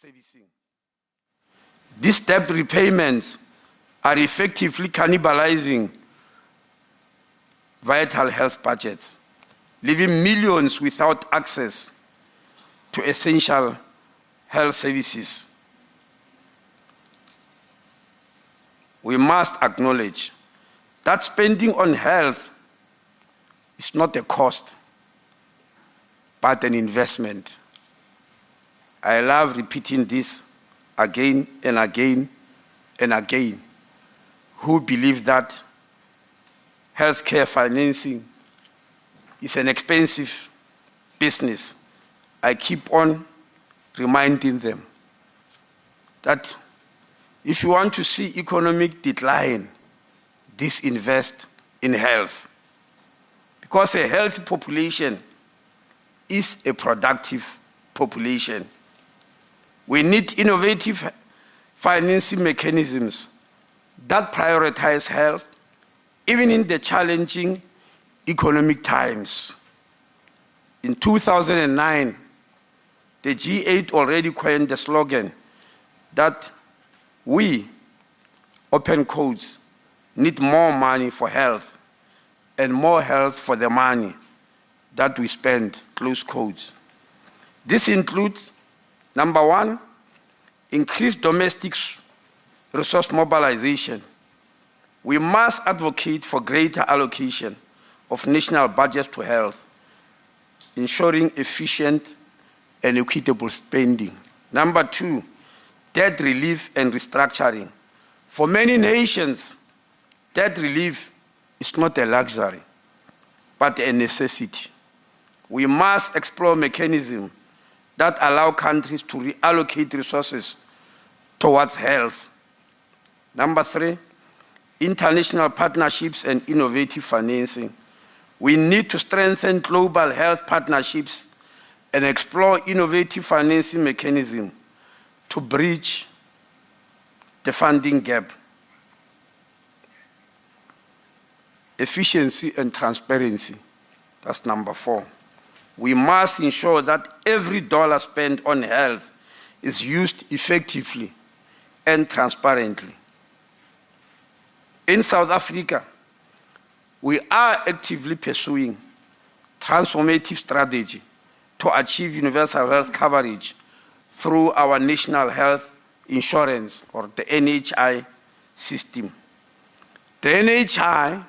servicing. These debt repayments are effectively cannibalizing vital health budgets, leaving millions without access to essential health services. We must acknowledge that spending on health is not a cost, but an investment. I love repeating this again and again and again. Who believe that healthcare financing is an expensive business. I keep on reminding them that if you want to see economic decline, disinvest in health. Because a healthy population is a productive population. We need innovative financing mechanisms that prioritize health, even in the challenging economic times. In 2009, the G8 already coined the slogan that we, open quotes, need more money for health and more health for the money that we spend, close quotes. This includes, number one, increased domestic resource mobilization. We must advocate for greater allocation of national budgets to health, ensuring efficient and equitable spending. Number two, debt relief and restructuring. For many nations, debt relief is not a luxury, but a necessity. We must explore mechanisms that allow countries to reallocate resources towards health. Number three, international partnerships and innovative financing. We need to strengthen global health partnerships and explore innovative financing mechanisms to bridge the funding gap. Efficiency and transparency, that's number four. We must ensure that every dollar spent on health is used effectively and transparently. In South Africa, we are actively pursuing transformative strategy to achieve universal health coverage through our national health insurance, or the NHI system. The NHI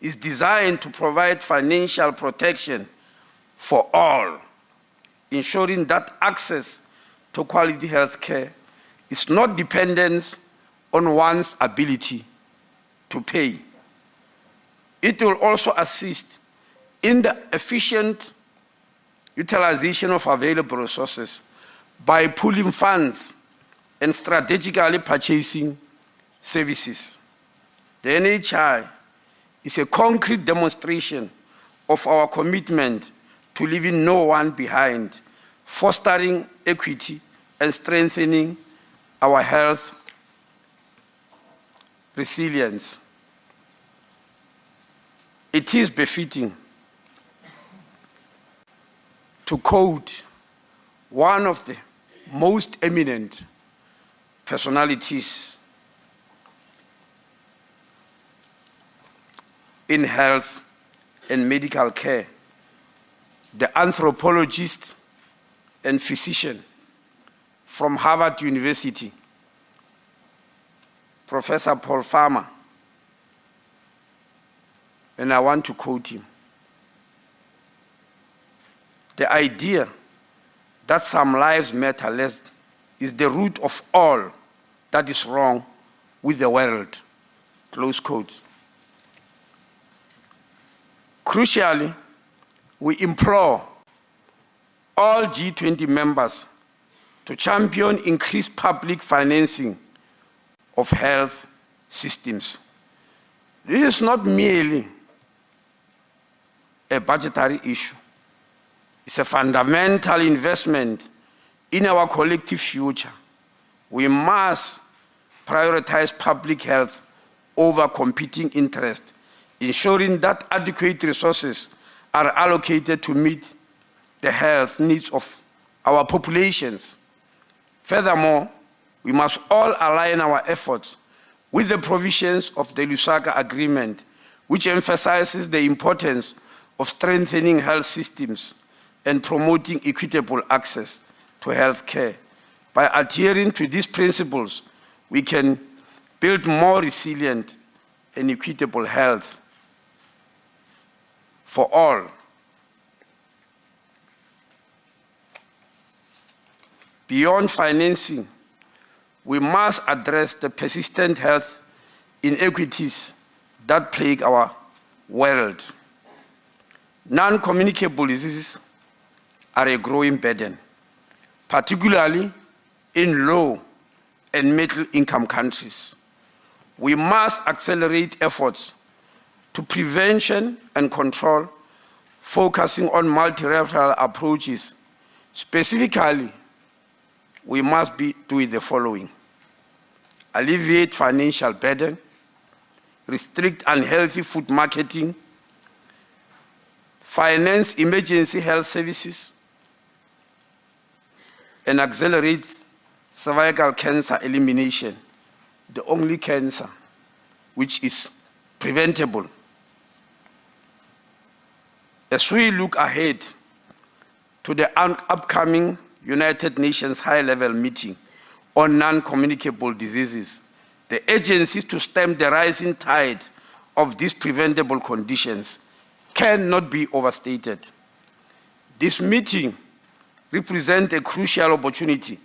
is designed to provide financial protection for all, ensuring that access to quality health care is not dependent on one's ability to pay. It will also assist in the efficient utilization of available resources by pooling funds and strategically purchasing services. The NHI is a concrete demonstration of our commitment to leaving no one behind, fostering equity and strengthening our health resilience. It is befitting to quote one of the most eminent personalities in health and medical care, the anthropologist and physician from Harvard University, Professor Paul Farmer, and I want to quote him. The idea that some lives matter less is the root of all that is wrong with the world, close quote. Crucially, we implore all G20 members to champion increased public financing of health systems. This is not merely a budgetary issue. It's a fundamental investment in our collective future. We must prioritize public health over competing interests, ensuring that adequate resources are allocated to meet the health needs of our populations. Furthermore, we must all align our efforts with the provisions of the Lusaka Agreement, which emphasizes the importance of strengthening health systems and promoting equitable access to health care. By adhering to these principles, we can build more resilient and equitable health for all. Beyond financing, we must address the persistent health inequities that plague our world. Non-communicable diseases are a growing burden, particularly in low and middle-income countries. We must accelerate efforts to prevention and control, focusing on multilateral approaches. Specifically, we must be doing the following: alleviate financial burden, restrict unhealthy food marketing, finance emergency health services, and accelerate cervical cancer elimination, the only cancer which is preventable. As we look ahead to the upcoming United Nations high-level meeting on non-communicable diseases, the agencies to stem the rising tide of these preventable conditions cannot be overstated. This meeting represents a crucial opportunity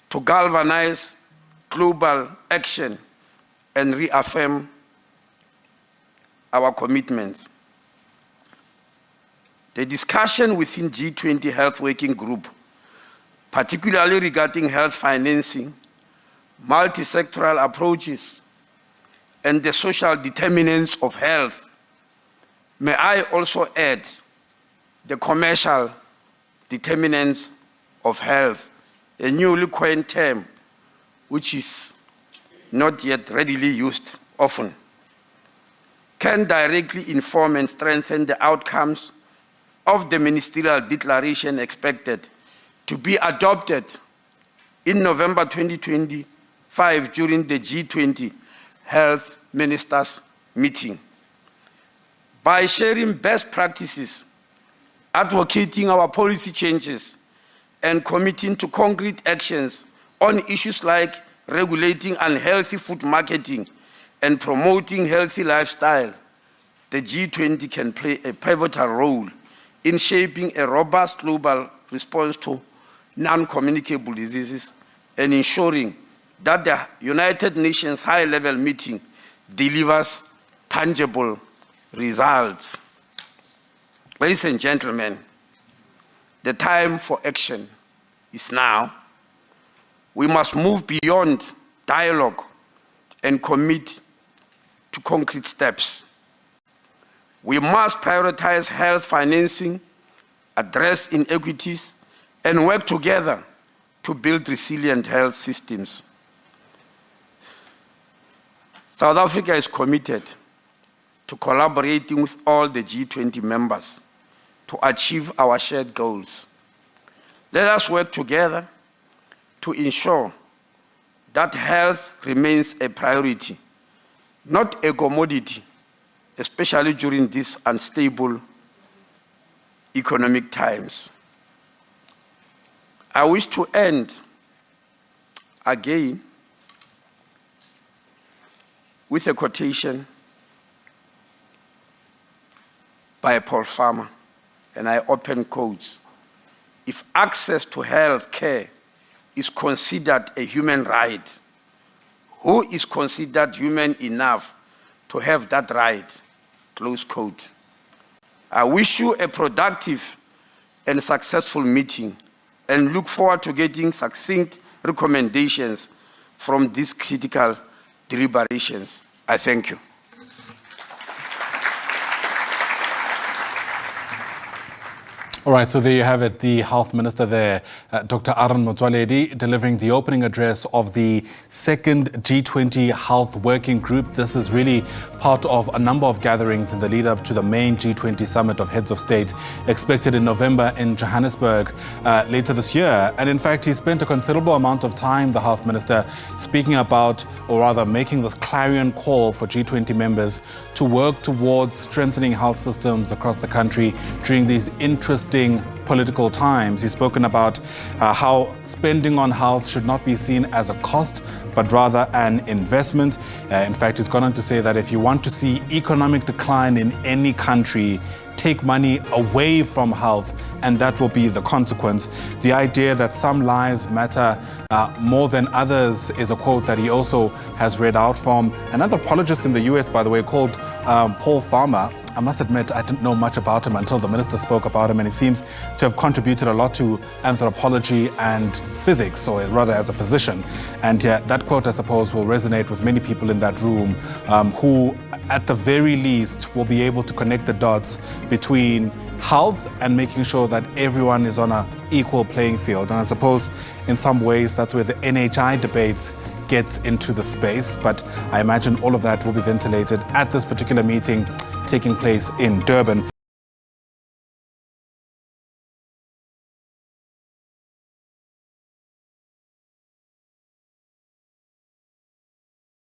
to galvanize global action and reaffirm our commitments. The discussion within G20 Health Working Group, particularly regarding health financing, multi-sectoral approaches, and the social determinants of health. May I also add the commercial determinants of health, a newly coined term which is not yet readily used often, can directly inform and strengthen the outcomes of the ministerial declaration expected to be adopted in November 2025 during the G20 Health Ministers meeting. By sharing best practices, advocating our policy changes, and committing to concrete actions on issues like regulating unhealthy food marketing and promoting healthy lifestyle, the G20 can play a pivotal role in shaping a robust global response to non-communicable diseases and ensuring that the United Nations high-level meeting delivers tangible results. Ladies and gentlemen, the time for action is now. We must move beyond dialogue and commit to concrete steps. We must prioritize health financing, address inequities, and work together to build resilient health systems. South Africa is committed to collaborating with all the G20 members to achieve our shared goals. Let us work together to ensure that health remains a priority, not a commodity, especially during these unstable economic times. I wish to end again with a quotation by Paul Farmer, and I open quotes. If access to health care is considered a human right, who is considered human enough to have that right? Close quote. I wish you a productive and successful meeting and look forward to getting succinct recommendations from these critical deliberations. I thank you. All right, so there you have it, the Health Minister there, Dr Aaron Motsoaledi, delivering the opening address of the second G20 Health Working Group. This is really part of a number of gatherings in the lead up to the main G20 Summit of Heads of State expected in November in Johannesburg later this year. And in fact, he spent a considerable amount of time, the Health Minister, speaking about, or rather making this clarion call for G20 members to work towards strengthening health systems across the country during these interesting political times. He's spoken about how spending on health should not be seen as a cost, but rather an investment. In fact, he's gone on to say that if you want to see economic decline in any country, take money away from health, and that will be the consequence. The idea that some lives matter more than others is a quote that he also has read out from an anthropologist in the US, by the way, called Paul Farmer. I must admit, I didn't know much about him until the minister spoke about him, and he seems to have contributed a lot to anthropology and physics, or rather as a physician. And that quote, I suppose, will resonate with many people in that room who, at the very least, will be able to connect the dots between health and making sure that everyone is on an equal playing field. And I suppose in some ways that's where the NHI debates gets into the space, but I imagine all of that will be ventilated at this particular meeting taking place in Durban.